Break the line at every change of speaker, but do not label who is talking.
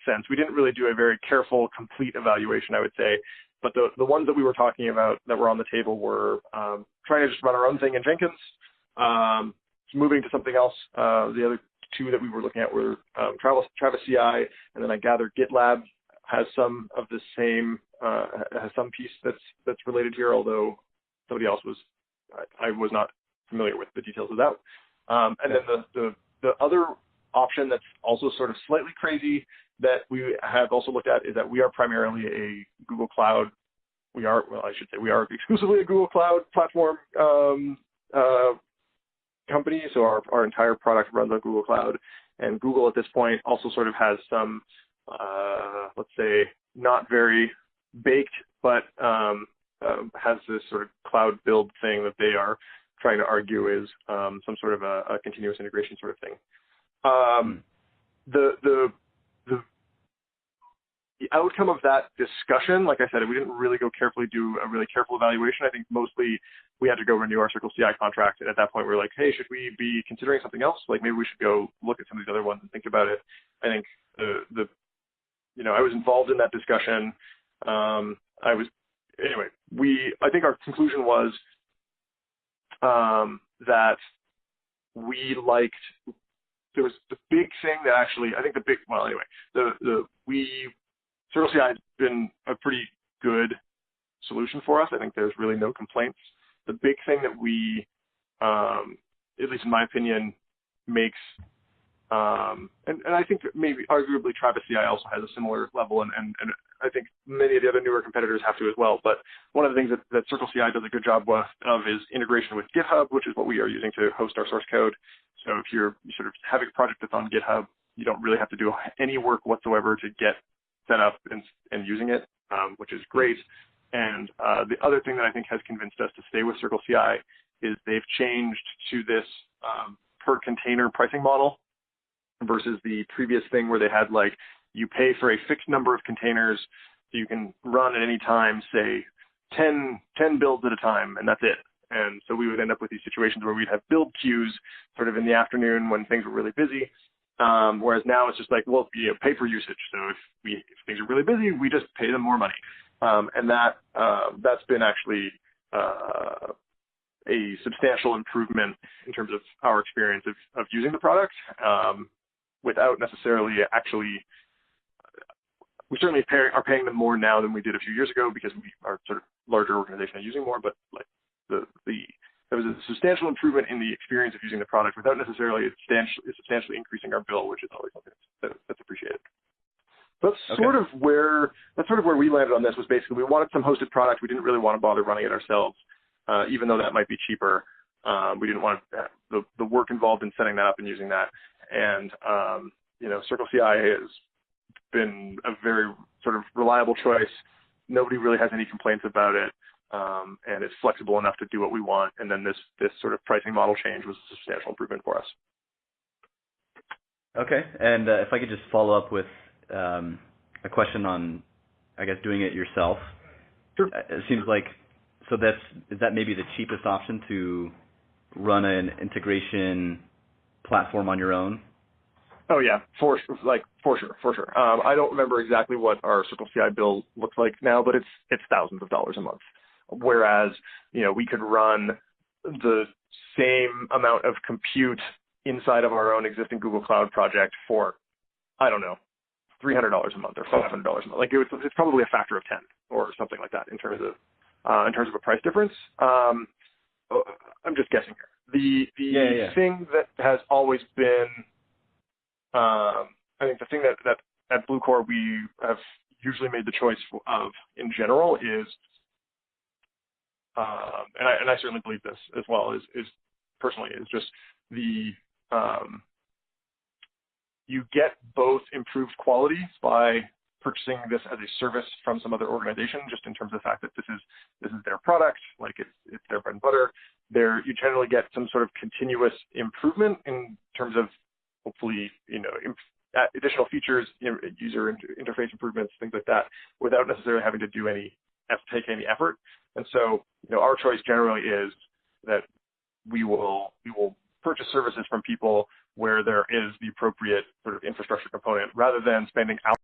sense. We didn't really do a very careful, complete evaluation, I would say. But the ones that we were talking about that were on the table were trying to just run our own thing in Jenkins, moving to something else. The other two that we were looking at were Travis CI, and then I gather GitLab has some of the same, has some piece that's related here, although somebody else I was not familiar with the details of that. And then the other option that's also sort of slightly crazy that we have also looked at is that we are primarily a Google Cloud. We are exclusively a Google Cloud platform company. So our entire product runs on Google Cloud, and Google at this point also sort of has some, let's say, not very baked, but has this sort of cloud build thing that they are trying to argue is some sort of a continuous integration sort of thing. The outcome of that discussion, like I said, we didn't really do a really careful evaluation. I think mostly we had to go renew our Circle CI contract, and at that point we were like, hey, should we be considering something else? Like maybe we should go look at some of these other ones and think about it. I think I was involved in that discussion. I think our conclusion was that we liked. There was the big thing that actually, I think Circle CI has been a pretty good solution for us. I think there's really no complaints. The big thing that we, at least in my opinion, makes, and I think maybe arguably Travis CI also has a similar level, and I think many of the other newer competitors have to as well. But one of the things that Circle CI does a good job of is integration with GitHub, which is what we are using to host our source code. So if you're sort of having a project that's on GitHub, you don't really have to do any work whatsoever to get set up and using it, which is great. And the other thing that I think has convinced us to stay with Circle CI is they've changed to this per container pricing model versus the previous thing where they had like you pay for a fixed number of containers so you can run at any time, say 10 builds at a time, and that's it. And so we would end up with these situations where we'd have build queues sort of in the afternoon when things were really busy. Whereas now it's just like, well, pay per usage. So if things are really busy, we just pay them more money. And that's been actually a substantial improvement in terms of our experience of using the product without necessarily actually. We certainly are paying them more now than we did a few years ago because we are sort of larger organization and using more. But like there was a substantial improvement in the experience of using the product without necessarily substantially increasing our bill, which is always something that's appreciated. That's sort of where we landed on this. Was basically we wanted some hosted product. We didn't really want to bother running it ourselves, even though that might be cheaper. We didn't want the work involved in setting that up and using that. And Circle CI has been a very sort of reliable choice. Nobody really has any complaints about it. And it's flexible enough to do what we want. And then this sort of pricing model change was a substantial improvement for us.
Okay. And if I could just follow up with a question on, I guess, doing it yourself.
Sure.
It seems like, is that maybe the cheapest option to run an integration platform on your own?
Oh yeah, for sure. I don't remember exactly what our Circle CI bill looks like now, but it's thousands of dollars a month. Whereas, we could run the same amount of compute inside of our own existing Google Cloud project for, I don't know, $300 a month or $500 a month. Like it's probably a factor of 10 or something like that in terms of a price difference. I'm just guessing here. The thing that has always been, I think the thing that at Bluecore we have usually made the choice of in general is, and I certainly believe this as well, is personally is just you get both improved quality by purchasing this as a service from some other organization, just in terms of the fact that this is their product, like it's their bread and butter. You generally get some sort of continuous improvement in terms of hopefully additional features, user interface improvements, things like that, without necessarily having to take any effort. And so, our choice generally is that we will purchase services from people where there is the appropriate sort of infrastructure component, rather than spending hours